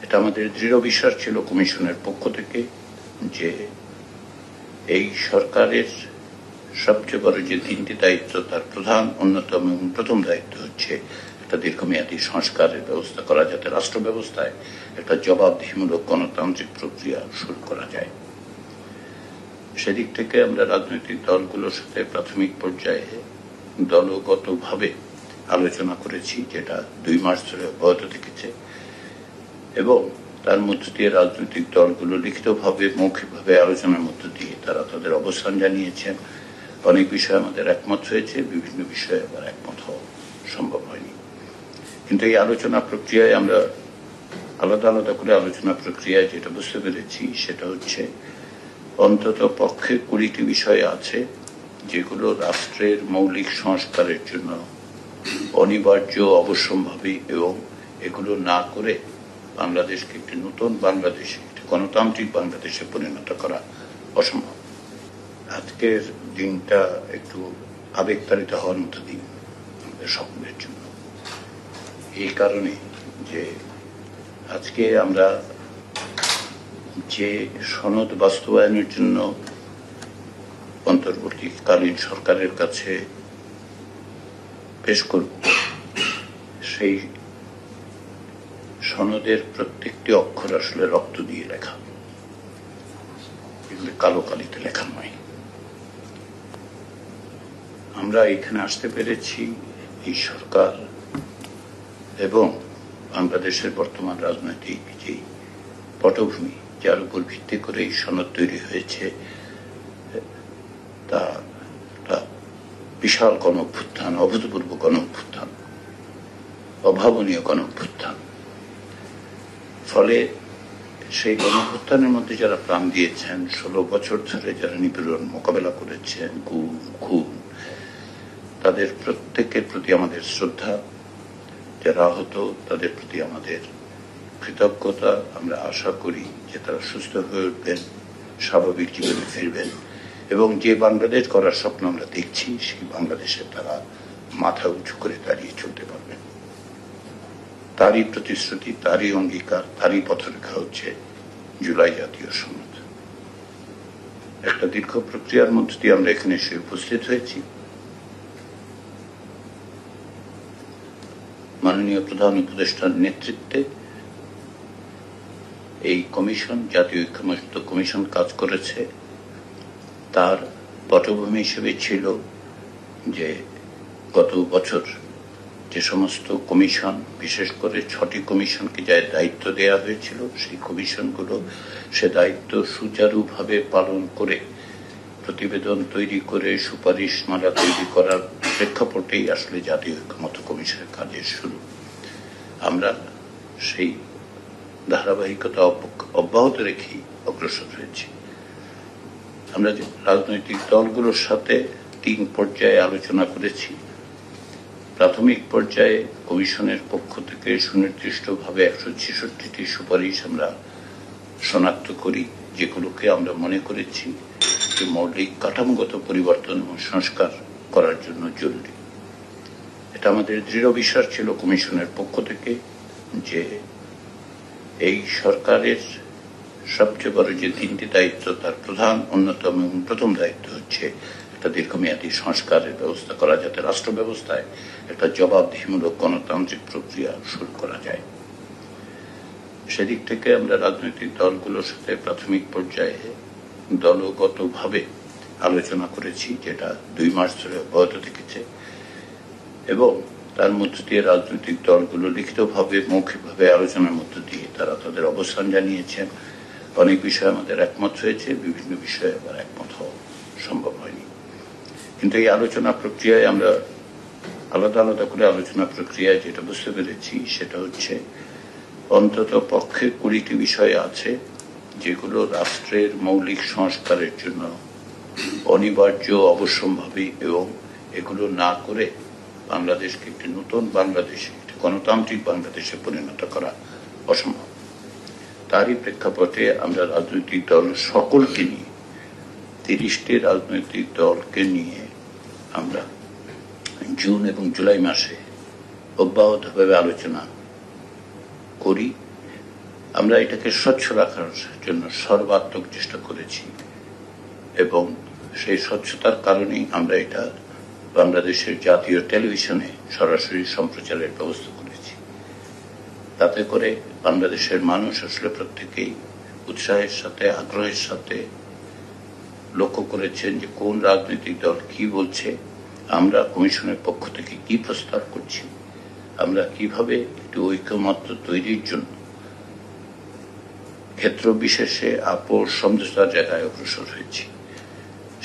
এটা আমাদের দৃঢ় বিশ্বাস ছিল কমিশনের পক্ষ থেকে যে এই সরকারের সবচেয়ে বড় যে তিনটি দায়িত্ব, তার প্রধান, অন্যতম এবং প্রথম দায়িত্ব হচ্ছে একটা দীর্ঘমেয়াদী সংস্কারের ব্যবস্থা করা, যাতে রাষ্ট্র ব্যবস্থায় একটা জবাবদিহিমূলক গণতান্ত্রিক প্রক্রিয়া শুরু করা যায়। সেদিক থেকে আমরা রাজনৈতিক দলগুলোর সাথে প্রাথমিক পর্যায়ে দলগতভাবে আলোচনা করেছি, যেটা 2 মাস ধরে অব্যাহত থেকেছে, এবং তার মধ্য দিয়ে রাজনৈতিক দলগুলো লিখিতভাবে মৌখিকভাবে আলোচনার মধ্য দিয়ে তারা তাদের অবস্থান জানিয়েছেন। অনেক বিষয়ে আমাদের একমত হয়েছে, বিভিন্ন বিষয়ে আবার একমত হওয়া সম্ভব হয়নি। কিন্তু এই আলোচনা প্রক্রিয়ায় আমরা আলাদা আলাদা করে আলোচনা প্রক্রিয়ায় যেটা বুঝতে পেরেছি সেটা হচ্ছে অন্তত পক্ষে 20টি বিষয় আছে যেগুলো রাষ্ট্রের মৌলিক সংস্কারের জন্য অনিবার্য, অবশ্যম্ভাবী, এবং এগুলো না করে বাংলাদেশকে একটি নতুন বাংলাদেশে, একটি গণতান্ত্রিক বাংলাদেশে পরিণত করা অসম্ভব। আজকের দিনটা একটু আবেগতাড়িত হওয়ার মতো দিন আমাদের সকলের জন্য, এই কারণে যে আজকে আমরা যে সনদ বাস্তবায়নের জন্য অন্তর্বর্তীকালীন সরকারের কাছে পেশ করব, সেই সনদের প্রত্যেকটি অক্ষর আসলে রক্ত দিয়ে লেখা, এগুলো কালো কালিতে লেখা নয়। আমরা এখানে আসতে পেরেছি এই সরকার এবং বাংলাদেশের বর্তমান রাজনৈতিক যে পটভূমি, যার উপর ভিত্তি করে এই সনদ তৈরি হয়েছে, তা বিশাল গণ অভ্যুত্থান, অভূতপূর্ব গণ অভ্যুত্থান, অভাবনীয় গণ অভ্যুত্থান। ফলে সেই গণ অভ্যুত্থানের মধ্যে যারা প্রাণ দিয়েছেন, 16 বছর ধরে যারা নিপীড়ন মোকাবেলা করেছেন, গুম, খুন, তাদের প্রত্যেকের প্রতি আমাদের শ্রদ্ধা। যারা আহত তাদের প্রতি আমাদের কৃতজ্ঞতা। আমরা আশা করি যে তারা সুস্থ হয়ে উঠবেন, স্বাভাবিক জীবনে ফিরবেন, এবং যে বাংলাদেশ করার স্বপ্ন আমরা দেখছি সেই বাংলাদেশে তারা মাথা উঁচু করে দাঁড়িয়ে চলতে পারবেন। তারই প্রতিশ্রুতি, তারই অঙ্গীকার, তারই পথরেখা হচ্ছে জুলাই জাতীয় সনদ। একটা দীর্ঘ প্রক্রিয়ার মধ্যে দিয়ে আমরা এখানে এসে উপস্থিত হয়েছি। মাননীয় প্রধান উপদেষ্টার নেতৃত্বে এই কমিশন, জাতীয় ঐক্যমত্য কমিশন কাজ করেছে। তার পটভূমি হিসেবে ছিল যে গত বছর যে সমস্ত কমিশন, বিশেষ করে 6টি কমিশনকে যা দায়িত্ব দেওয়া হয়েছিল, সেই কমিশনগুলো সে দায়িত্ব সুচারুভাবে পালন করে প্রতিবেদন তৈরি করে সুপারিশমালা তৈরি করার প্রেক্ষাপটেই আসলে জাতীয় ঐক্যমত্য কমিশনের কাজের শুরু। আমরা সেই ধারাবাহিকতা অব্যাহত রেখেই অগ্রসর হয়েছি। আমরা রাজনৈতিক দলগুলোর সাথে 3 পর্যায়ে আলোচনা করেছি। প্রাথমিক পর্যায়ে কমিশনের পক্ষ থেকে সুনির্দিষ্টভাবে 166টি সুপারিশ আমরা শনাক্ত করি, যেগুলোকে আমরা মনে করেছি যে মৌলিক কাঠামোগত পরিবর্তন এবং সংস্কার করার জন্য জরুরি। এটা আমাদের দৃঢ় বিশ্বাস ছিল কমিশনের পক্ষ থেকে যে এই সরকারের সবচেয়ে বড় যে 3টি দায়িত্ব, তার প্রধান, অন্যতম এবং প্রথম দায়িত্ব হচ্ছে একটা দীর্ঘমেয়াদী সংস্কারের ব্যবস্থা করা, যাতে রাষ্ট্র ব্যবস্থায় একটা জবাবদিহিমূলক গণতান্ত্রিক প্রক্রিয়া শুরু করা যায়। সেদিক থেকে আমরা রাজনৈতিক দলগুলোর সাথে প্রাথমিক পর্যায়ে দলগতভাবে আলোচনা করেছি, যেটা 2 মাস ধরে অব্যাহত থেকেছে, এবং তার মধ্য দিয়ে রাজনৈতিক দলগুলো লিখিতভাবে মৌখিকভাবে আলোচনার মধ্য দিয়ে তারা তাদের অবস্থান জানিয়েছেন। অনেক বিষয়ে আমাদের একমত হয়েছে, বিভিন্ন বিষয়ে আবার একমত হওয়া সম্ভব হয়নি। কিন্তু এই আলোচনা প্রক্রিয়ায় আমরা আলাদা আলাদা করে আলোচনা প্রক্রিয়ায় যেটা বুঝতে পেরেছি সেটা হচ্ছে অন্তত পক্ষে 20টি বিষয় আছে যেগুলো রাষ্ট্রের মৌলিক সংস্কারের জন্য অনিবার্য, অবশ্যম্ভাবী, এবং এগুলো না করে বাংলাদেশকে একটি নতুন বাংলাদেশে, একটি গণতান্ত্রিক বাংলাদেশে পরিণত করা অসম্ভব। তারই প্রেক্ষাপটে আমরা রাজনৈতিক দল সকলকে নিয়ে, 30টি রাজনৈতিক দলকে নিয়ে আমরা জুন এবং জুলাই মাসে অব্যাহতভাবে আলোচনা করি আমরা এটাকে স্বচ্ছ রাখার জন্য সর্বাত্মক চেষ্টা করেছি এবং সেই স্বচ্ছতার কারণেই আমরা এটা বাংলাদেশের জাতীয় টেলিভিশনে সরাসরি সম্প্রচারের ব্যবস্থা করেছি। তাতে করে বাংলাদেশের মানুষ আসলে প্রত্যেকেই উৎসাহের সাথে আগ্রহের সাথে লক্ষ্য করেছেন যে কোন রাজনৈতিক দল কি বলছে, আমরা কমিশনের পক্ষ থেকে কি প্রস্তাব করছি, আমরা কিভাবে একটু ঐক্যমত্য তৈরির জন্য ক্ষেত্র বিশেষে আপোষ সমঝোতার জায়গায় অগ্রসর হয়েছি।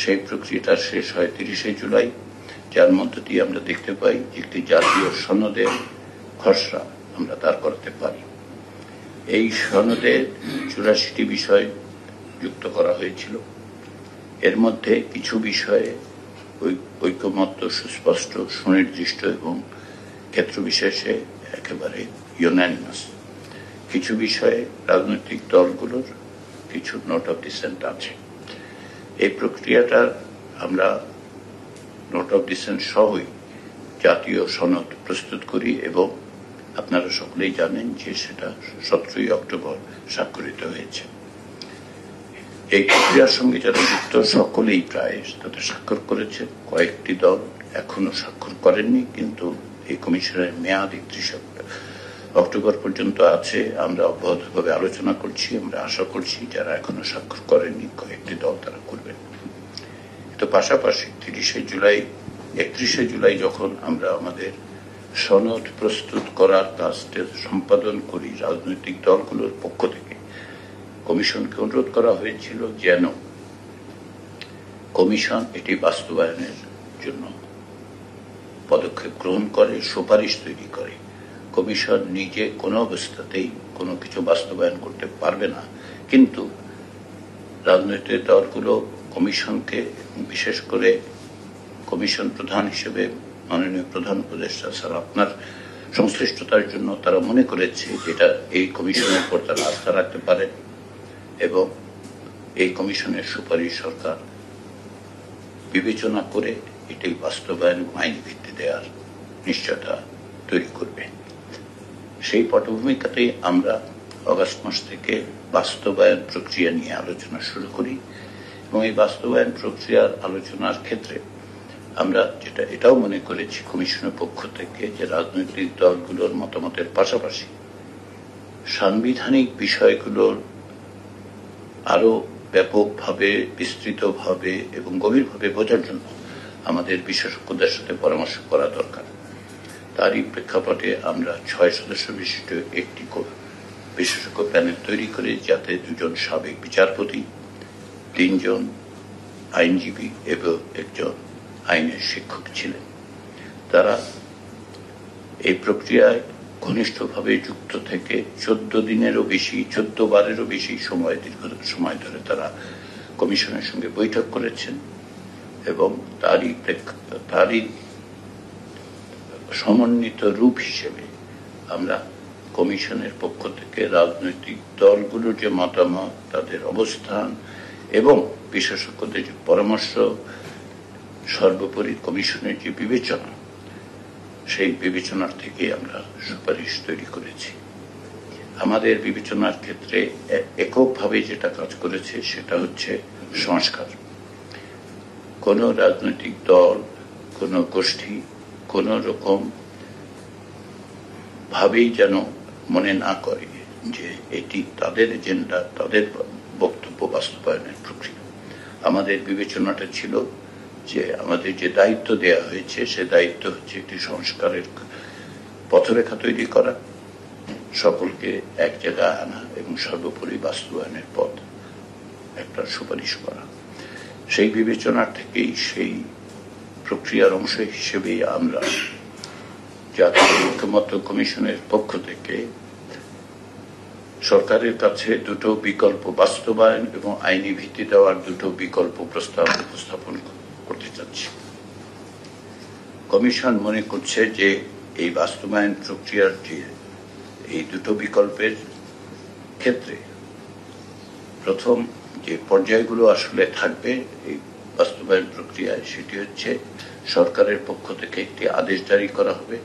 সেই প্রক্রিয়াটা শেষ হয় 30শে জুলাই, যার মধ্য দিয়ে আমরা দেখতে পাই যে একটি জাতীয় সনদের খসড়া আমরা দাঁড় করাতে পারি। এই সনদে 84টি বিষয় যুক্ত করা হয়েছিল। এর মধ্যে কিছু বিষয়ে ঐক্যমত্য সুস্পষ্ট, সুনির্দিষ্ট এবং ক্ষেত্র বিশেষে একেবারে ইউনানিমাস। কিছু বিষয়ে রাজনৈতিক দলগুলোর কিছু নোট অফ ডিসেন্ট আছে। এই প্রক্রিয়াটার আমরা নোট অফ ডিসেন্ট সহই জাতীয় সনদ প্রস্তুত করি এবং আপনারা সকলেই জানেন যে সেটা 17ই অক্টোবর স্বাক্ষরিত হয়েছে। এই প্রক্রিয়ার সঙ্গে যারা যুক্ত সকলেই প্রায় তাতে স্বাক্ষর করেছে। কয়েকটি দল এখনো স্বাক্ষর করেননি, কিন্তু এই কমিশনের মেয়াদ 31 অক্টোবর পর্যন্ত আছে। আমরা অব্যাহতভাবে আলোচনা করছি, আমরা আশা করছি যারা এখনো স্বাক্ষর করেননি কয়েকটি দল তারা করবেন। তো পাশাপাশি 31শে জুলাই যখন আমরা আমাদের সনদ প্রস্তুত করার কাজটা সম্পাদন করি, রাজনৈতিক দলগুলোর পক্ষ থেকে কমিশনকে অনুরোধ করা হয়েছিল যেন কমিশন এটি বাস্তবায়নের জন্য পদক্ষেপ গ্রহণ করে, সুপারিশ তৈরি করে। কমিশন নিজে কোনো অবস্থাতেই কোনো কিছু বাস্তবায়ন করতে পারবে না, কিন্তু রাজনৈতিক দলগুলো কমিশনকে, বিশেষ করে কমিশন প্রধান হিসেবে মাননীয় প্রধান উপদেষ্টা স্যার আপনার সংশ্লিষ্টতার জন্য তারা মনে করেছে যেটা এই কমিশনের উপর তারা আস্থা রাখতে পারে এবং এই কমিশনের সুপারিশ সরকার বিবেচনা করে এটি বাস্তবায়ন আইনি ভিত্তি দেওয়ার নিশ্চয়তা তৈরি করবে। সেই পটভূমিকাতে আমরা আগস্ট মাস থেকে বাস্তবায়ন প্রক্রিয়া নিয়ে আলোচনা শুরু করি এবং এই বাস্তবায়ন প্রক্রিয়ার আলোচনার ক্ষেত্রে আমরা যেটা এটাও মনে করেছি কমিশনের পক্ষ থেকে যে রাজনৈতিক দলগুলোর মতামতের পাশাপাশি সাংবিধানিক বিষয়গুলোর আরো ব্যাপকভাবে, বিস্তৃতভাবে এবং গভীরভাবে বোঝার জন্য আমাদের বিশেষজ্ঞদের সাথে পরামর্শ করা দরকার। তারই প্রেক্ষাপটে আমরা 6 সদস্য বিশিষ্ট একটি বিশেষজ্ঞ প্যানেল তৈরি করে, যাতে 2জন সাবেক বিচারপতি, 3 জন আইনজীবী এবং 1 জন আইনের শিক্ষক ছিলেন। তারা এই প্রক্রিয়ায় ঘনিষ্ঠভাবে যুক্ত থেকে 14 বারেরও বেশি দীর্ঘ সময় ধরে তারা কমিশনের সঙ্গে বৈঠক করেছেন এবং তারই সমন্বিত রূপ হিসেবে আমরা কমিশনের পক্ষ থেকে রাজনৈতিক দলগুলোর যে মতামত, তাদের অবস্থান এবং বিশেষজ্ঞদের যে পরামর্শ, সর্বোপরি কমিশনের যে বিবেচনা, সেই বিবেচনার থেকে আমরা সুপারিশ তৈরি করেছি। আমাদের বিবেচনার ক্ষেত্রে এককভাবে যেটা কাজ করেছে সেটা হচ্ছে সংস্কার। কোন রাজনৈতিক দল, কোন গোষ্ঠী কোন রকম ভাবেই যেন মনে না করে যে এটি তাদের এজেন্ডা, তাদের বক্তব্য বাস্তবায়নের প্রক্রিয়া। আমাদের বিবেচনাটা ছিল যে আমাদের যে দায়িত্ব দেয়া হয়েছে সে দায়িত্ব হচ্ছে একটি সংস্কারের পথরেখা তৈরি করা, সকলকে এক জায়গায় আনা এবং সর্বোপরি বাস্তবায়নের পথ একটা সুপারিশ করা। সেই বিবেচনার থেকেই, সেই প্রক্রিয়ার অংশ হিসেবেই আমরা জাতীয় ঐক্যমত্য কমিশনের পক্ষ থেকে সরকারের কাছে 2টো বিকল্প বাস্তবায়ন এবং আইনি ভিত্তি দেওয়ার 2টো বিকল্প প্রস্তাব উপস্থাপন করতে চাচ্ছি। কমিশন মনে করছে যে এই বাস্তবায়ন প্রক্রিয়ার যে এই 2টো বিকল্পের ক্ষেত্রে প্রথম যে পর্যায়গুলো আসলে থাকবে এই বাস্তবায়ন প্রক্রিয়ায়, সেটি হচ্ছে সরকারের পক্ষ থেকে একটি আদেশ জারি করা হবে,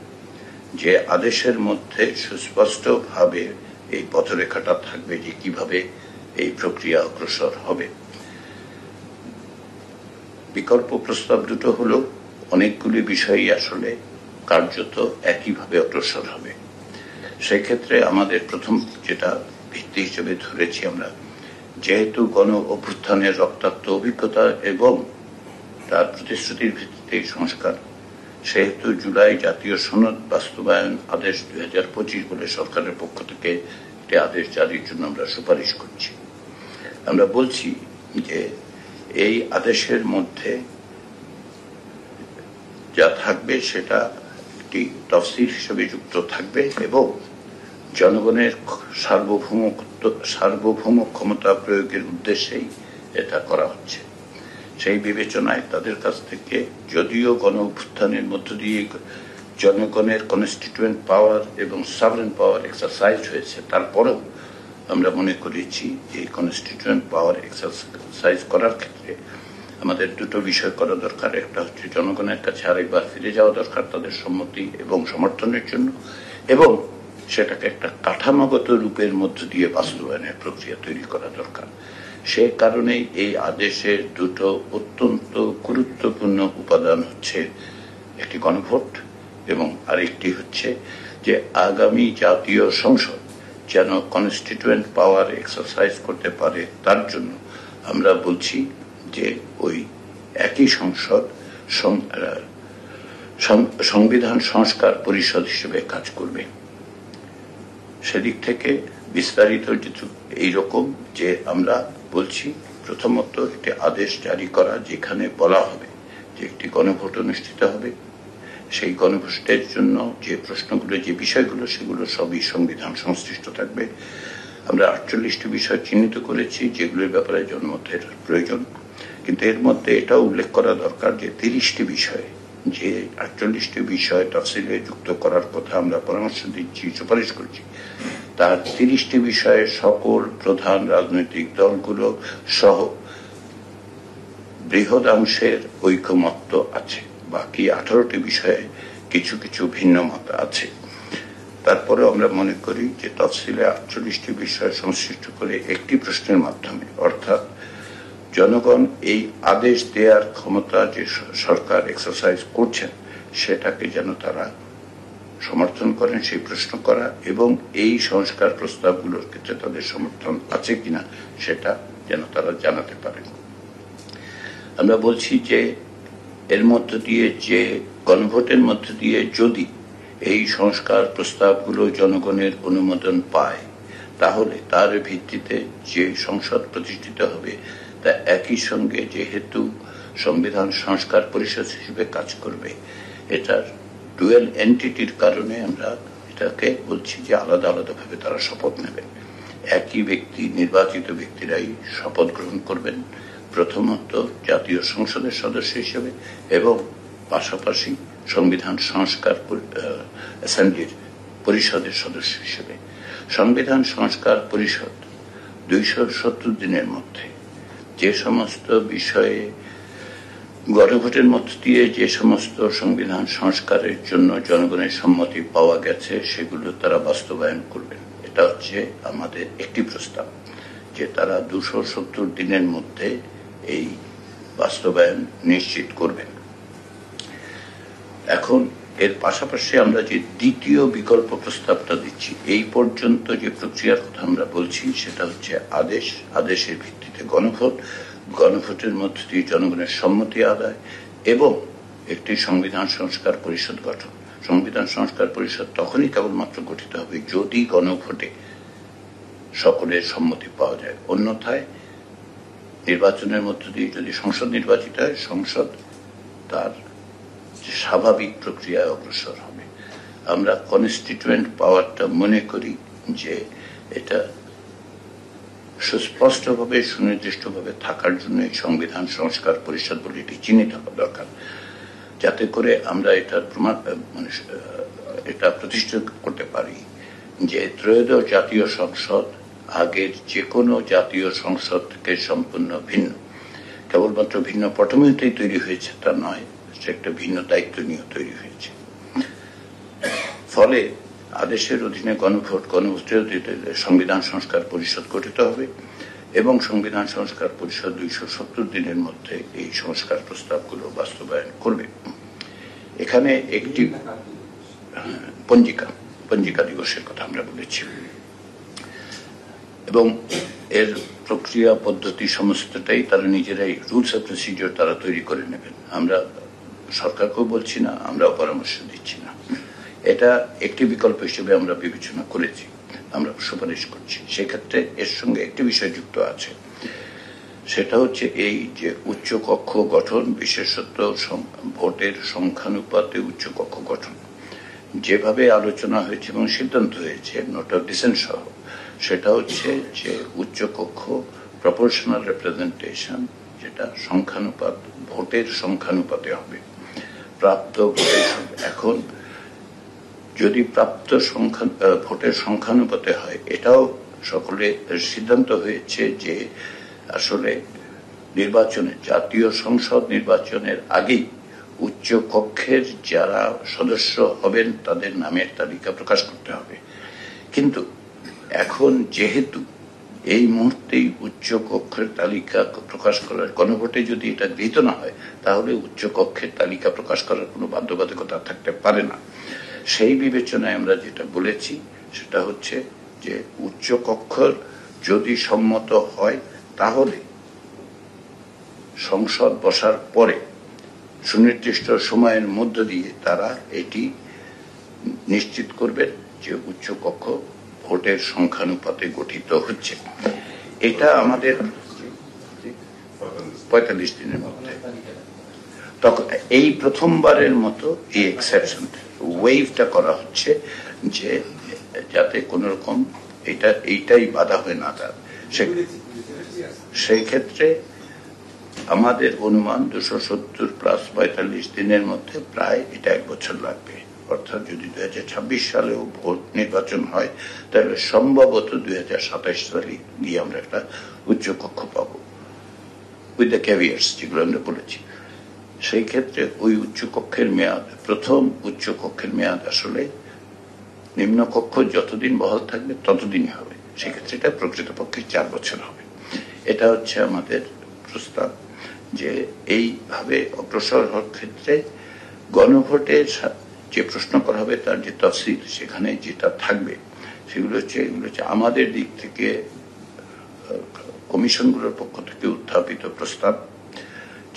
যে আদেশের মধ্যে সুস্পষ্টভাবে এই পথরেখাটা থাকবে যে কিভাবে এই প্রক্রিয়া অগ্রসর হবে। বিকল্প প্রস্তাব দুটো হলো অনেকগুলি বিষয়ই আসলে কার্যত একইভাবে অগ্রসর হবে। সেক্ষেত্রে আমাদের প্রথম যেটা ভিত্তি হিসেবে ধরেছি আমরা, যেহেতু গণ অভ্যুত্থানের রক্তাক্ত অভিজ্ঞতা এবং তার প্রতিশ্রুতির ভিত্তিতে সংস্কার, সেহেতু জুলাই জাতীয় সনদ বাস্তবায়ন আদেশ 2025 বলে সরকারের পক্ষ থেকে একটি আদেশ জারির জন্য আমরা সুপারিশ করছি। আমরা বলছি যে এই আদেশের মধ্যে যা থাকবে সেটা একটি তফসিল হিসেবে যুক্ত থাকবে এবং জনগণের সার্বভৌম ক্ষমতা প্রয়োগের উদ্দেশ্যেই এটা করা হচ্ছে। সেই বিবেচনায় তাদের কাছ থেকে যদিও গণ অভ্যুত্থানের মধ্য দিয়ে জনগণের কনস্টিটিউয়েন্ট পাওয়ার এবং সভরেন পাওয়ার এক্সারসাইজ হয়েছে, তারপরেও আমরা মনে করেছি এই কনস্টিটিউয়েন্ট পাওয়ার এক্সারসাইজ করার ক্ষেত্রে আমাদের দুটো বিষয় করা দরকার। একটা হচ্ছে জনগণের কাছে আরেকবার ফিরে যাওয়া দরকার তাদের সম্মতি এবং সমর্থনের জন্য, এবং সেটাকে একটা কাঠামোগত রূপের মধ্য দিয়ে বাস্তবায়নের প্রক্রিয়া তৈরি করা দরকার। সে কারণেই এই আদেশের দুটো অত্যন্ত গুরুত্বপূর্ণ উপাদান হচ্ছে একটি গণভোট এবং আরেকটি হচ্ছে যে আগামী জাতীয় সংসদ যেন কনস্টিটিউয়েন্ট পাওয়ার এক্সারসাইজ করতে পারে, তার জন্য আমরা বলছি যে ওই একই সংসদ সংবিধান সংস্কার পরিষদ হিসেবে কাজ করবে। সেদিক থেকে বিস্তারিত এইরকম যে আমরা বলছি প্রথমত একটি আদেশ জারি করা যেখানে বলা হবে যে একটি গণভোট অনুষ্ঠিত হবে, সেই গণভোটের জন্য যে প্রশ্নগুলো যে বিষয়গুলো সেগুলো সবই সংবিধান সংশ্লিষ্ট থাকবে। আমরা 48টি বিষয় চিহ্নিত করেছি যেগুলোর ব্যাপারে জনমতের প্রয়োজন, কিন্তু এর মধ্যে এটাও উল্লেখ করা দরকার যে 30টি বিষয়, যে 48টি বিষয় তফসিলে যুক্ত করার কথা আমরা পরামর্শ দিচ্ছি, সুপারিশ করছি, তার 30টি বিষয়ে সকল প্রধান রাজনৈতিক দলগুলো সহ বৃহদাংশের ঐকমত্য আছে। বাকি 18টি বিষয়ে কিছু কিছু ভিন্ন মত আছে। তারপরে আমরা মনে করি যে তফসিলে 48টি বিষয় সংশ্লিষ্ট করে একটি প্রশ্নের মাধ্যমে, অর্থাৎ জনগণ এই আদেশ দেওয়ার ক্ষমতা যে সরকার এক্সারসাইজ করছেন সেটাকে যেন তারা সমর্থন করেন, সেই প্রশ্ন করা, এবং এই সংস্কার প্রস্তাবগুলোর ক্ষেত্রে তাদের সমর্থন আছে কিনা সেটা যেন তারা জানাতে পারেন। আমরা বলছি যে এর মধ্য দিয়ে যে গণভোটের মধ্য দিয়ে যদি এই সংস্কার প্রস্তাবগুলো জনগণের অনুমোদন পায়, তাহলে তার ভিত্তিতে যে সংসদ প্রতিষ্ঠিত হবে তা একই সঙ্গে যেহেতু সংবিধান সংস্কার পরিষদ হিসেবে কাজ করবে, এটার ডুয়েল এন্টিটির কারণে আমরা এটাকে বলছি যে আলাদা আলাদাভাবে তারা শপথ নেবেন। একই ব্যক্তি, নির্বাচিত ব্যক্তিরাই শপথ গ্রহণ করবেন, প্রথমত জাতীয় সংসদের সদস্য হিসেবে এবং পাশাপাশি সংবিধান সংস্কার অ্যাসেম্বলির পরিষদের সদস্য হিসেবে। সংবিধান সংস্কার পরিষদ 270 দিনের মধ্যে যে সমস্ত বিষয়ে গণভোটের মধ্য দিয়ে যে সমস্ত সংবিধান সংস্কারের জন্য জনগণের সম্মতি পাওয়া গেছে সেগুলো তারা বাস্তবায়ন করবেন। এটা হচ্ছে আমাদের একটি প্রস্তাব যে তারা 270 দিনের মধ্যে এই বাস্তবায়ন নিশ্চিত করবেন। এখন এর পাশাপাশি আমরা যে দ্বিতীয় বিকল্প প্রস্তাবটা দিচ্ছি, এই পর্যন্ত যে প্রক্রিয়ার কথা আমরা বলছি সেটা হচ্ছে আদেশের ভিত্তিতে গণভোট, গণভোটের মধ্য দিয়ে জনগণের সম্মতি আদায় এবং একটি সংবিধান সংস্কার পরিষদ গঠন। সংবিধান সংস্কার পরিষদ তখনই কেবলমাত্র গঠিত হবে যদি গণভোটে সকলের সম্মতি পাওয়া যায়, অন্যথায় নির্বাচনের মধ্য দিয়ে যদি সংসদ নির্বাচিত হয়, সংসদ তার স্বাভাবিক প্রক্রিয়ায় অগ্রসর হবে। আমরা কনস্টিটিউয়েন্ট পাওয়ারটা মনে করি যে এটা সুস্পষ্টভাবে সুনির্দিষ্টভাবে থাকার জন্য সংবিধান সংস্কার পরিষদ বলে এটি চিহ্নিত হওয়া দরকার, যাতে করে আমরা এটার প্রমাণ এটা প্রতিষ্ঠা করতে পারি যে ত্রয়োদশ জাতীয় সংসদ আগের যে কোনো জাতীয় সংসদ থেকে সম্পূর্ণ ভিন্ন। কেবলমাত্র ভিন্ন পটভূমিতেই তৈরি হয়েছে তা নয়, সে একটা ভিন্ন দায়িত্ব নিয়ে তৈরি হয়েছে। ফলে আদেশের অধীনে গণভোটের অধীনে সংবিধান সংস্কার পরিষদ গঠিত হবে এবং সংবিধান সংস্কার পরিষদ 270 দিনের মধ্যে এই সংস্কার প্রস্তাবগুলো বাস্তবায়ন করবে। এখানে একটি পঞ্জিকা দিবসের কথা আমরা বলেছি এবং এর প্রক্রিয়া পদ্ধতি সমস্তটাই তারা নিজেরাই রুলস অফ প্রসিডিওর তারা তৈরি করে নেবেন। আমরা সরকারকেও বলছি না, আমরাও পরামর্শ দিচ্ছি না। এটা একটি বিকল্প হিসেবে আমরা বিবেচনা করেছি, আমরা সুপারিশ করছি। সেক্ষেত্রে এর সঙ্গে একটি বিষয় যুক্ত আছে, সেটা হচ্ছে এই যে উচ্চকক্ষ গঠন, বিশেষত ভোটের সংখ্যানুপাতে উচ্চকক্ষ গঠন যেভাবে আলোচনা হয়েছে এবং সিদ্ধান্ত হয়েছে নোট অফ ডিসেন্ট সহ, সেটা হচ্ছে যে উচ্চকক্ষ প্রপোর্শনাল রিপ্রেজেন্টেশন, যেটা সংখ্যানুপাত ভোটের সংখ্যানুপাতে হবে প্রাপ্ত ভোটের। এখন যদি প্রাপ্ত ভোটের সংখ্যানুপাতে হয়, এটাও সকলে সিদ্ধান্ত হয়েছে যে আসলে নির্বাচনে, জাতীয় সংসদ নির্বাচনের আগেই উচ্চ কক্ষের যারা সদস্য হবেন তাদের নামের তালিকা প্রকাশ করতে হবে। কিন্তু এখন যেহেতু এই মুহূর্তেই উচ্চ কক্ষের তালিকা প্রকাশ করার, গণভোটে যদি এটা গৃহীত না হয় তাহলে উচ্চ কক্ষের তালিকা প্রকাশ করার কোনো বাধ্যবাধকতা থাকতে পারে না। সেই বিবেচনায় আমরা যেটা বলেছি সেটা হচ্ছে যে উচ্চ কক্ষর যদি সম্মত হয় তাহলে সংসদ বসার পরে সুনির্দিষ্ট সময়ের মধ্য দিয়ে তারা এটি নিশ্চিত করবেন যে উচ্চ কক্ষ ভোটের সংখ্যানুপাতে গঠিত হচ্ছে। এটা আমাদের 45 দিনের মধ্যে। তখন এই প্রথমবারের মতো এই এক্সেপশন ওয়েভটা করা হচ্ছে যে যাতে কোন রকম এইটাই বাধা হয়ে না যায়। সেই ক্ষেত্রে আমাদের অনুমান 270 প্লাস 45 দিনের মধ্যে প্রায় এটা 1 বছর লাগবে। অর্থাৎ যদি 2026 সালেও ভোট নির্বাচন হয় তাহলে সম্ভবত 2027 সালে গিয়ে আমরা একটা উচ্চ কক্ষ পাবো, উইথ দ্য ক্যাভিয়ার্স যেগুলো আমরা বলেছি। সেই ক্ষেত্রে ওই উচ্চ কক্ষের মেয়াদ, প্রথম উচ্চ কক্ষের মেয়াদ আসলে নিম্নকক্ষ যতদিন বহাল থাকবে ততদিনই হবে। সেক্ষেত্রে এটা প্রকৃতপক্ষে 4 বছর হবে। এটা হচ্ছে আমাদের প্রস্তাব যে এইভাবে অগ্রসর হওয়ার ক্ষেত্রে গণভোটের যে প্রশ্ন করা হবে তার যে তফসিল সেখানে যেটা থাকবে সেগুলো হচ্ছে আমাদের দিক থেকে কমিশনগুলোর পক্ষ থেকে উত্থাপিত প্রস্তাব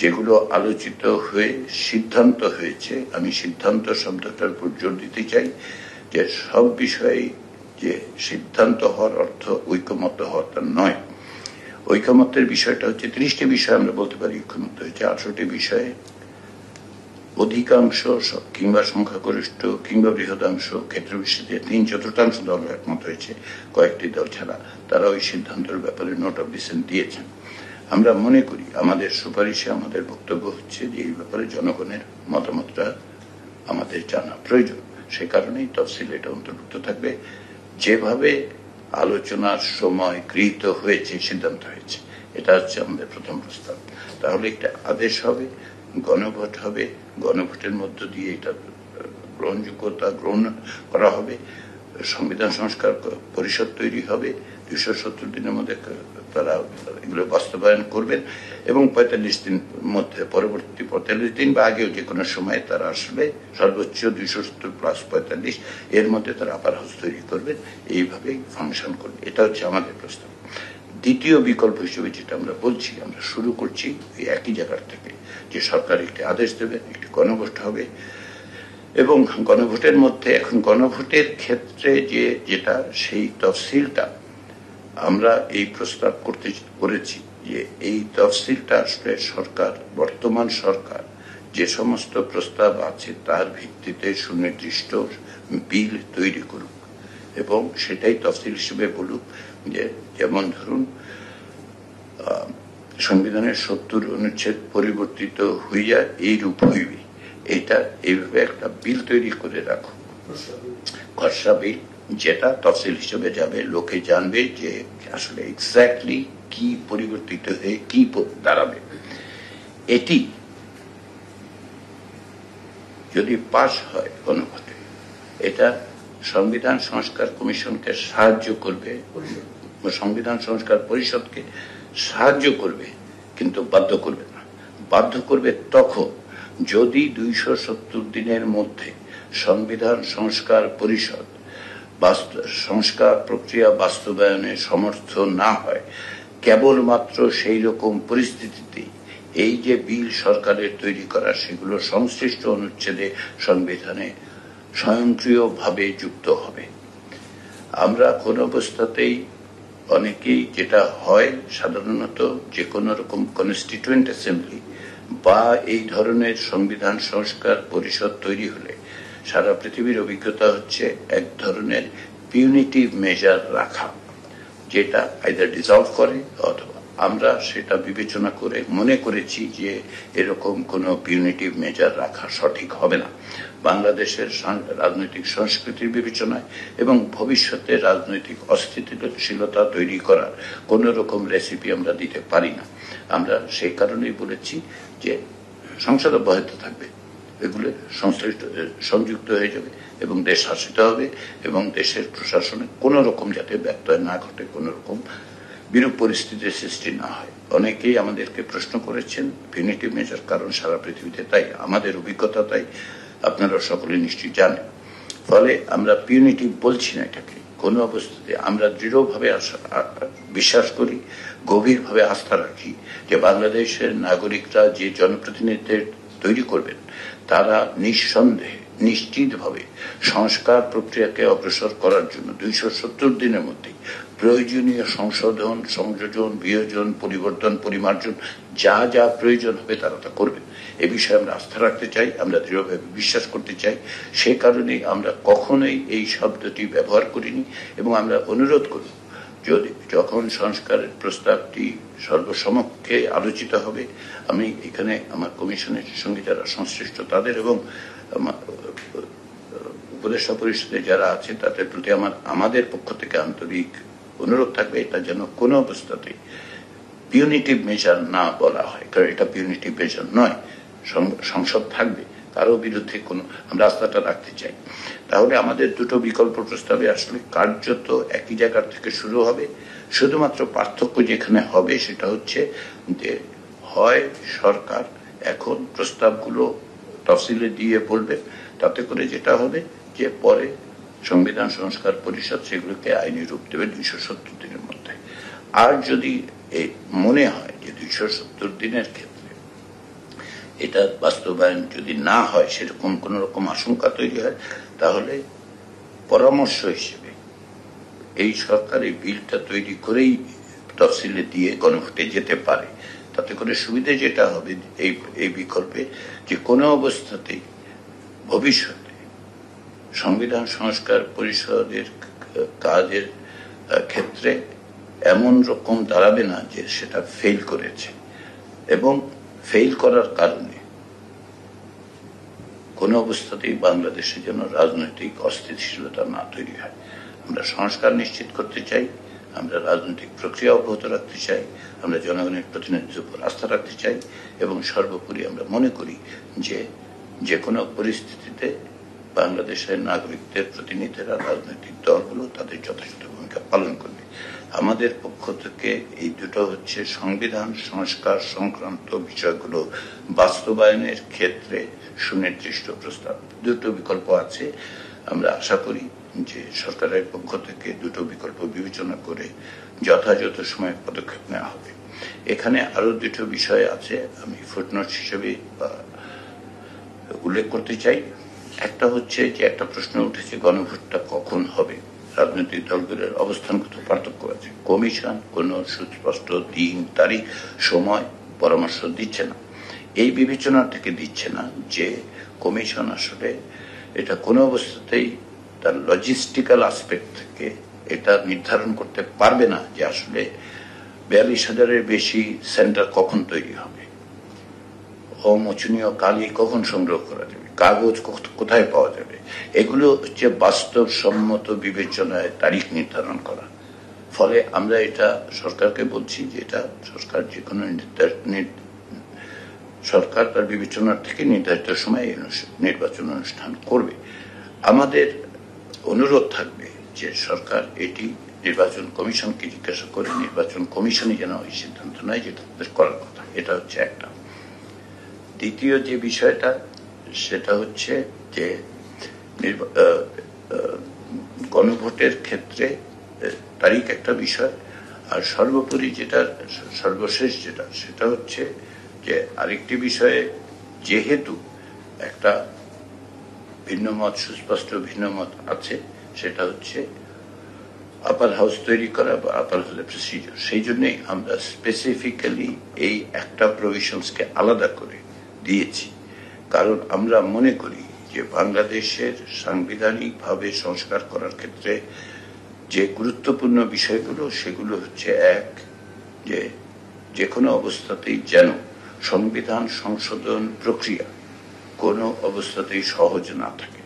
যেগুলো আলোচিত হয়ে সিদ্ধান্ত হয়েছে। আমি সিদ্ধান্ত শব্দটার উপর জোর দিতে চাই যে সব বিষয়ে যে সিদ্ধান্ত হওয়ার অর্থ ঐকমত্য হওয়ার তা নয়। ঐকমত্যের বিষয়টা হচ্ছে 30টি বিষয় আমরা বলতে পারি ঐকমত্য হয়েছে, 18টি বিষয়ে অধিকাংশ কিংবা সংখ্যাগরিষ্ঠ কিংবা বৃহদাংশ ক্ষেত্র বিশেষে 3/4 দল একমত হয়েছে, কয়েকটি দল ছাড়া। তারা ওই সিদ্ধান্তের ব্যাপারে নোট অফ ডিসেন্ট দিয়েছেন। আমরা মনে করি আমাদের সুপারিশে আমাদের বক্তব্য হচ্ছে যে এই ব্যাপারে জনগণের মতামতটা আমাদের জানা প্রয়োজন। সে কারণেই তফসিল এটা অন্তর্ভুক্ত থাকবে যেভাবে আলোচনার সময় গৃহীত হয়েছে, সিদ্ধান্ত হয়েছে। এটা হচ্ছে আমাদের প্রথম প্রস্তাব। তাহলে একটা আদেশ হবে, গণভোট হবে, গণভোটের মধ্য দিয়ে এটা গ্রহণযোগ্যতা গ্রহণ করা হবে, সংবিধান সংস্কার পরিষদ তৈরি হবে, 270 দিনের মধ্যে তারা এগুলো বাস্তবায়ন করবেন এবং 45 দিন মধ্যে, পরবর্তী 45 দিন বা আগেও যে কোনো সময় তারা আসলে সর্বোচ্চ 270 প্লাস 45 এর মধ্যে তারা আপার হাউস তৈরি করবেন। এইভাবেই ফাংশন করবে। এটা হচ্ছে আমাদের প্রস্তাব। দ্বিতীয় বিকল্প হিসেবে যেটা আমরা বলছি, আমরা শুরু করছি এই একই জায়গার থেকে যে সরকার একটি আদেশ দেবে, একটি গণভোট হবে এবং গণভোটের মধ্যে, এখন গণভোটের ক্ষেত্রে যেটা সেই তফসিলটা আমরা এই প্রস্তাব করেছি যে এই তফসিলটা আসলে সরকার, বর্তমান সরকার যে সমস্ত প্রস্তাব আছে তার ভিত্তিতে সুনির্দিষ্ট বিল তৈরি করুক এবং সেটাই তফসিল হিসেবে বলুক যে যেমন ধরুন সংবিধানের 70 অনুচ্ছেদ পরিবর্তিত হইয়া এইরূপ হইবে, এটা এইভাবে একটা বিল তৈরি করে রাখো, খসড়া বিল, যেটা তফসিল হিসেবে যাবে, লোকে জানবে যে আসলে এক্স্যাক্টলি কি পরিবর্তিত হয়ে কি দাঁড়াবে। এটি যদি পাশ হয় গণভোটে, এটা সংবিধান সংস্কার কমিশনকে সাহায্য করবে, সংবিধান সংস্কার পরিষদকে সাহায্য করবে, কিন্তু বাধ্য করবে না। বাধ্য করবে তখন যদি 270 দিনের মধ্যে সংবিধান সংস্কার পরিষদ সংস্কার প্রক্রিয়া বাস্তবায়নে সমর্থ না হয়। কেবলমাত্র সেই রকম পরিস্থিতিতে এই যে বিল সরকারের তৈরি করা, সেগুলো সংশ্লিষ্ট অনুচ্ছেদে সংবিধানে স্বয়ংক্রিয়ভাবে যুক্ত হবে। আমরা কোন অবস্থাতেই, অনেকেই যেটা হয় সাধারণত যে কোনো রকম কনস্টিটিউয়েন্ট অ্যাসেম্বলি বা এই ধরনের সংবিধান সংস্কার পরিষদ তৈরি হলে সারা পৃথিবীর অভিজ্ঞতা হচ্ছে এক ধরনের পিউনিটিভ মেজার রাখা, যেটা আইদার ডিসলভ করে অথবা আমরা সেটা বিবেচনা করে মনে করেছি যে এরকম কোনো পিউনিটিভ মেজার রাখা সঠিক হবে না বাংলাদেশের রাজনৈতিক সংস্কৃতির বিবেচনায়, এবং ভবিষ্যতে রাজনৈতিক অস্থিতিশীলতা তৈরি করার কোন রকম রেসিপি আমরা দিতে পারি না। আমরা সেই কারণেই বলেছি যে সংসদ অব্যাহত থাকবে, এগুলো সংযুক্ত হয়ে যাবে এবং দেশ শাসিত হবে, এবং দেশের প্রশাসনে কোন রকম যাতে ব্যত্যয় না ঘটে, কোন রকম বিরূপ পরিস্থিতির সৃষ্টি না হয়। অনেকেই আমাদেরকে প্রশ্ন করেছেন পিউনিটিভ মেজার, কারণ সারা পৃথিবীতে তাই, আমাদের অভিজ্ঞতা তাই, আপনারা সকলে নিশ্চয়ই জানেন। ফলে আমরা পিউনিটিভ বলছি না এটাকে কোন অবস্থাতে। আমরা দৃঢ়ভাবে বিশ্বাস করি, গভীরভাবে আস্থা রাখি যে বাংলাদেশের নাগরিকরা যে জনপ্রতিনিধিদের তৈরি করবেন তারা নিঃসন্দেহে নিশ্চিতভাবে সংস্কার প্রক্রিয়াকে অগ্রসর করার জন্য 270 দিনের মধ্যে প্রয়োজনীয় সংশোধন, সংযোজন, বিয়োজন, পরিবর্তন, পরিমার্জন যা যা প্রয়োজন হবে তারা তা করবে। এ বিষয়ে আমরা আস্থা রাখতে চাই, আমরা দৃঢ়ভাবে বিশ্বাস করতে চাই। সে কারণে আমরা কখনোই এই শব্দটি ব্যবহার করিনি, এবং আমরা অনুরোধ করব যখন সংস্কারের প্রস্তাবটি সর্বসমক্ষে আলোচিত হবে, আমি এখানে আমার কমিশনের সঙ্গে যারা সংশ্লিষ্ট তাদের এবং উপদেষ্টা পরিষদে যারা আছে তাদের প্রতি আমাদের পক্ষ থেকে আন্তরিক অনুরোধ থাকবে, এটা যেন কোনো অবস্থাতেই পিউনিটিভ মেজার না বলা হয়, কারণ এটা পিউনিটিভ মেজার নয়। সংসদ থাকবে, কারো বিরুদ্ধে কোনো, আমরা আস্থাটা রাখতে চাই। তাহলে আমাদের দুটো বিকল্প প্রস্তাবে আসলে কার্যত একই জায়গার থেকে শুরু হবে। শুধুমাত্র পার্থক্য যেখানে হবে সেটা হচ্ছে যে হয় সরকার এখন প্রস্তাবগুলো তফসিলে দিয়ে বলবে, তাতে করে যেটা হবে যে পরে সংবিধান সংস্কার পরিষদ সেগুলোকে আইনি রূপ দেবে 270 দিনের মধ্যে। আর যদি মনে হয় যে 270 দিনের ক্ষেত্রে এটা বাস্তবায়ন যদি না হয়, সেরকম কোন রকম আশঙ্কা তৈরি হয়, তাহলে পরামর্শ হিসেবে এই সরকার এই বিলটা তৈরি করেই তফসিলে দিয়ে গণভোটে যেতে পারে। তাতে করে সুবিধা যেটা হবে এই বিকল্পে, যে কোনো অবস্থাতেই ভবিষ্যতে সংবিধান সংস্কার পরিষদের কাজের ক্ষেত্রে এমন রকম দাঁড়াবে না যে সেটা ফেল করেছে, এবং ফেল করার কারণে কোন অবস্থাতেই বাংলাদেশে যেন রাজনৈতিক অস্থিতিশীলতা না তৈরি হয়। আমরা সংস্কার নিশ্চিত করতে চাই, আমরা রাজনৈতিক প্রক্রিয়া অব্যাহত রাখতে চাই, আমরা জনগণের প্রতিনিধিত্বের উপর আস্থা রাখতে চাই, এবং সর্বোপরি আমরা মনে করি যে কোনো পরিস্থিতিতে বাংলাদেশের নাগরিকদের প্রতিনিধিরা, রাজনৈতিক দলগুলো তাদের যথাযথ ভূমিকা পালন করবে। আমাদের পক্ষ থেকে এই দুটো হচ্ছে সংবিধান সংস্কার সংক্রান্ত বিষয়গুলো বাস্তবায়নের ক্ষেত্রে সুনির্দিষ্ট প্রস্তাব। দুটো বিকল্প আছে, আমরা আশা করি যে সরকারের পক্ষ থেকে দুটো বিকল্প বিবেচনা করে যথাযথ সময়ে পদক্ষেপ নেওয়া হবে। এখানে আরো দুটো বিষয় আছে, আমি ফুটনোট হিসেবে উল্লেখ করতে চাই। একটা হচ্ছে যে একটা প্রশ্ন উঠেছে গণভোটটা কখন হবে। রাজনৈতিক দলগুলোর অবস্থানগত পার্থক্য আছে। কমিশন কোন সুস্পষ্ট দিন, তারিখ, সময় পরামর্শ দিচ্ছে না। এই বিবেচনা থেকে দিচ্ছে না যে কমিশন আসলে এটা কোনো অবস্থাতেই তার লজিস্টিক্যাল আসপেক্ট থেকে এটা নির্ধারণ করতে পারবে না যে আসলে 42,000-এর বেশি সেন্টার কখন তৈরি হবে, অমোচনীয় কালি কখন সংগ্রহ করা যাবে, কাগজ কোথায় পাওয়া যাবে। এগুলো হচ্ছে বাস্তবসম্মত বিবেচনায় তারিখ নির্ধারণ করা। ফলে আমরা এটা সরকারকে বলছি যে এটা সরকার যে কোনো সরকার তার বিবেচনার থেকে নির্ধারিত সময়ে নির্বাচন অনুষ্ঠান করবে। আমাদের অনুরোধ থাকবে যে সরকার এটি নির্বাচন কমিশনকে জিজ্ঞাসা করে নির্বাচন কমিশনই যেন এই সিদ্ধান্ত নেয় যেটা তাদের করার কথা। এটা হচ্ছে একটা। দ্বিতীয় যে বিষয়টা সেটা হচ্ছে যে গণভোটের ক্ষেত্রে তারিখ একটা বিষয়, আর সর্বোপরি যেটা সর্বশেষ যেটা সেটা হচ্ছে যে আরেকটি বিষয়ে যেহেতু একটা ভিন্নমত, সুস্পষ্ট ভিন্নমত আছে, সেটা হচ্ছে আপার হাউস তৈরি করা বা আপার হাউসের প্রসিডিউর। সেই জন্যই আমরা স্পেসিফিক্যালি এই একটা প্রভিশনসকে আলাদা করে দিয়েছি, কারণ আমরা মনে করি যে বাংলাদেশের সাংবিধানিকভাবে সংস্কার করার ক্ষেত্রে যে গুরুত্বপূর্ণ বিষয়গুলো সেগুলো হচ্ছে এক, যে কোনো অবস্থাতেই যেন সংবিধান সংশোধন প্রক্রিয়া কোনো অবস্থাতেই সহজ না থাকে।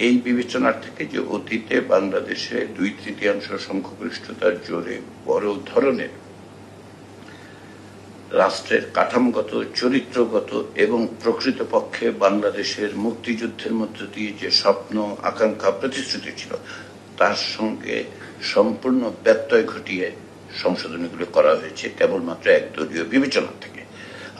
এই বিবেচনার থেকে যে অতীতে বাংলাদেশে 2/3 সংখ্যাগরিষ্ঠতার জোরে বড় ধরনের রাষ্ট্রের কাঠামোগত, চরিত্রগত এবং প্রকৃতপক্ষে বাংলাদেশের মুক্তিযুদ্ধের মধ্য দিয়ে যে স্বপ্ন, আকাঙ্ক্ষা, প্রতিশ্রুতি ছিল তার সঙ্গে সম্পূর্ণ ব্যত্যয় ঘটিয়ে সংশোধনীগুলো করা হয়েছে কেবলমাত্র একদলীয় বিবেচনা থেকে।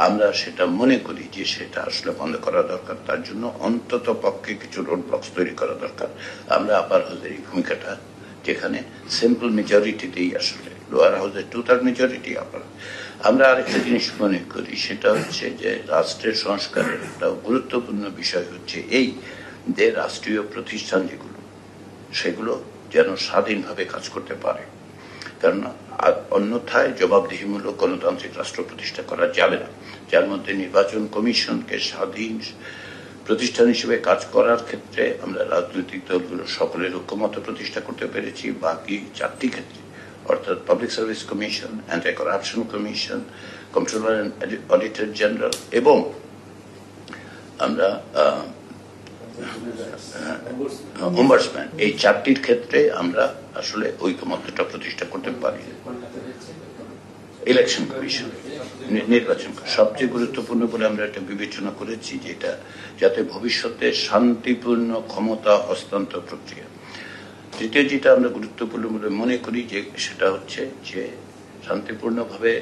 আমরা সেটা মনে করি যে সেটা আসলে বন্ধ করা দরকার। তার জন্য অন্তত পক্ষে কিছু রোড ব্লকস তৈরি করা দরকার। আমরা আপার হাউসের এই ভূমিকাটা, যেখানে সিম্পল মেজরিটিতেই আসলে লোয়ার হাউসের 2/3 মেজরিটি আপার। আমরা আরেকটা জিনিস মনে করি, সেটা হচ্ছে যে রাষ্ট্রের সংস্কারের একটা গুরুত্বপূর্ণ বিষয় হচ্ছে এই যে রাষ্ট্রীয় প্রতিষ্ঠান যেগুলো সেগুলো যেন স্বাধীনভাবে কাজ করতে পারে, কারণ অন্যথায় জবাবদিহিমূলক গণতান্ত্রিক রাষ্ট্র প্রতিষ্ঠা করা যাবে না, যার মধ্যে নির্বাচন কমিশনকে স্বাধীন প্রতিষ্ঠান হিসেবে কাজ করার ক্ষেত্রে আমরা রাজনৈতিক দলগুলো সকলের ঐক্যমত প্রতিষ্ঠা করতে পেরেছি। বাকি 4টি ক্ষেত্রে অর্থাৎ public service commission, anti corruption commission, controller and auditor general এবং আমরা ওমবার্সম্যান, এই 4টির ক্ষেত্রে আমরা আসলে ঐকমত্যটা প্রতিষ্ঠা করতে পারি। ইলেকশন কমিশন, নির্বাচন সবচেয়ে গুরুত্বপূর্ণ বলে আমরা এটা বিবেচনা করেছি, যেটা যাতে ভবিষ্যতে শান্তিপূর্ণ ক্ষমতা হস্তান্তর প্রক্রিয়া। তৃতীয় যেটা আমরা গুরুত্বপূর্ণ বলে মনে করি যে সেটা হচ্ছে যে শান্তিপূর্ণভাবে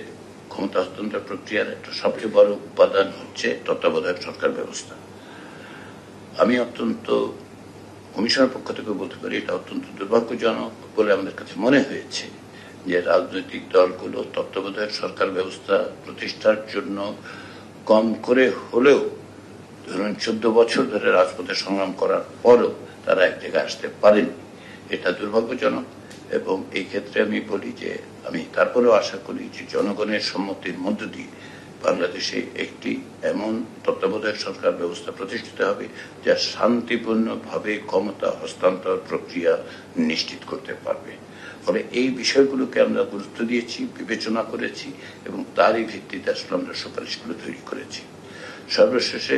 ক্ষমতা হস্তান্তর প্রক্রিয়ার একটা সবচেয়ে বড় উপাদান হচ্ছে তত্ত্বাবধায়ক সরকার ব্যবস্থা। আমি অত্যন্ত কমিশনের পক্ষ থেকে বলতে পারি এটা অত্যন্ত দুর্ভাগ্যজনক বলে আমাদের কাছে মনে হয়েছে যে রাজনৈতিক দলগুলো তত্ত্বাবধায়ক সরকার ব্যবস্থা প্রতিষ্ঠার জন্য কম করে হলেও ধরুন 14 বছর ধরে রাজপথে সংগ্রাম করার পরও তারা এক জায়গায় আসতে পারেনি। এটা দুর্ভাগ্যজনক এবং এই ক্ষেত্রে আমি বলি যে আমি তারপরেও আশা করি যে জনগণের সম্মতির মধ্য দিয়ে বাংলাদেশে একটি এমন তত্ত্বাবধায়ক সরকার ব্যবস্থা প্রতিষ্ঠিত হবে যা শান্তিপূর্ণভাবে ক্ষমতা হস্তান্তর প্রক্রিয়া নিশ্চিত করতে পারবে। ফলে এই বিষয়গুলোকে আমরা গুরুত্ব দিয়েছি, বিবেচনা করেছি এবং তারই ভিত্তিতে আসলে আমরা সুপারিশগুলো তৈরি করেছি। সর্বশেষে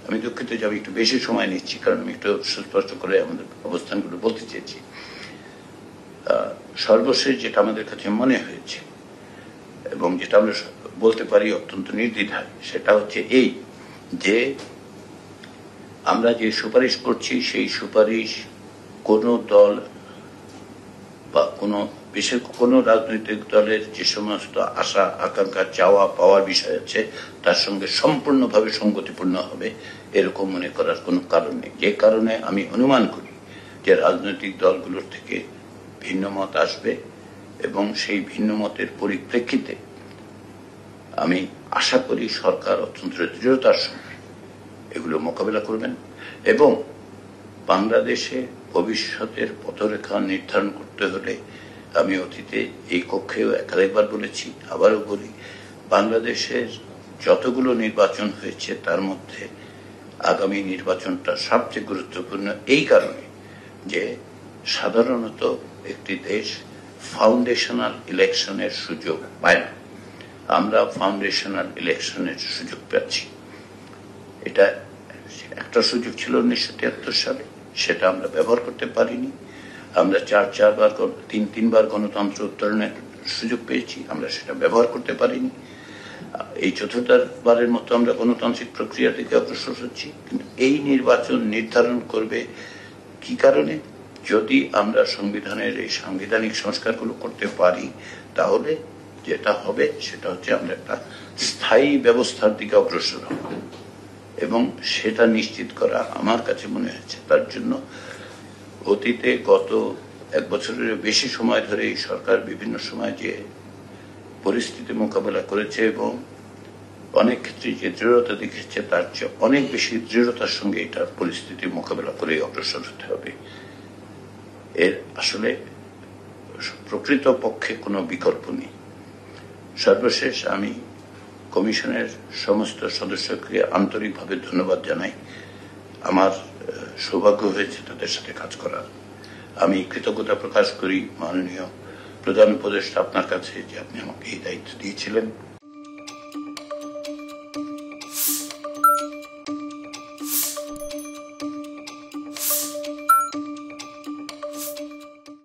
আমি দুঃখিত যে আমি একটু বেশি সময় নিচ্ছি, কারণ আমি একটু সুস্পষ্ট করে আমাদের অবস্থানগুলো বলতে চেয়েছি। সর্বশেষ যেটা আমাদের কাছে মনে হয়েছে এবং যেটা আমরা বলতে পারি অত্যন্ত নির্দ্বিধায়, সেটা হচ্ছে এই যে আমরা যে সুপারিশ করছি সেই সুপারিশ কোন দল বা কোনো রাজনৈতিক দলের যে সমস্ত আশা, আকাঙ্ক্ষা, চাওয়া পাওয়ার বিষয় আছে তার সঙ্গে সম্পূর্ণভাবে সঙ্গতিপূর্ণ হবে এরকম মনে করার কোনো কারণ নেই। যে কারণে আমি অনুমান করি যে রাজনৈতিক দলগুলোর থেকে ভিন্ন মত আসবে এবং সেই ভিন্ন মতের পরিপ্রেক্ষিতে আমি আশা করি সরকার অত্যন্ত দৃঢ়তার সঙ্গে এগুলো মোকাবেলা করবেন এবং বাংলাদেশে ভবিষ্যতের পথরেখা নির্ধারণ করতে হলে আমি অতীতে এই কক্ষেও একাধিকবার বলেছি, আবারও বলি, বাংলাদেশের যতগুলো নির্বাচন হয়েছে তার মধ্যে আগামী নির্বাচনটা সবচেয়ে গুরুত্বপূর্ণ এই কারণে যে সাধারণত একটি দেশ ফাউন্ডেশনাল ইলেকশনের সুযোগ পায় না। আমরা ফাউন্ডেশনাল ইলেকশনের সুযোগ পাচ্ছি। এটা একটা সুযোগ ছিল 1973 সালে, সেটা আমরা ব্যবহার করতে পারিনি। আমরা তিনবার গণতন্ত্র উত্তরণের সুযোগ পেয়েছি, আমরা সেটা ব্যবহার করতে পারিনি। এই চতুর্থবারের মতো আমরা গণতান্ত্রিক প্রক্রিয়া থেকে অগ্রসর হচ্ছি, কিন্তু এই নির্বাচন নির্ধারণ করবে কি কারণে? যদি আমরা সংবিধানের এই সাংবিধানিক সংস্কারগুলো করতে পারি, তাহলে যেটা হবে সেটা হচ্ছে আমরা একটা স্থায়ী ব্যবস্থার দিকে অগ্রসর হব, এবং সেটা নিশ্চিত করা আমার কাছে মনে হচ্ছে। তার জন্য অতীতে গত 1 বছরের বেশি সময় ধরে এই সরকার বিভিন্ন সময় যে পরিস্থিতি মোকাবেলা করেছে এবং অনেক ক্ষেত্রে যে দৃঢ়তা দেখেছে, তার চেয়ে অনেক বেশি দৃঢ়তার সঙ্গে এটা পরিস্থিতি মোকাবেলা করে অগ্রসর হতে হবে। এর আসলে প্রকৃত পক্ষে কোনো বিকল্প নেই। সর্বশেষ আমি কমিশনের সমস্ত সদস্যকে আন্তরিকভাবে ধন্যবাদ জানাই। আমার সৌভাগ্য হয়েছে তাদের সাথে কাজ করার। আমি কৃতজ্ঞতা প্রকাশ করি মাননীয় প্রধান উপদেষ্টা আপনার কাছে, যে আপনি আমাকে এই দায়িত্ব দিয়েছিলেন।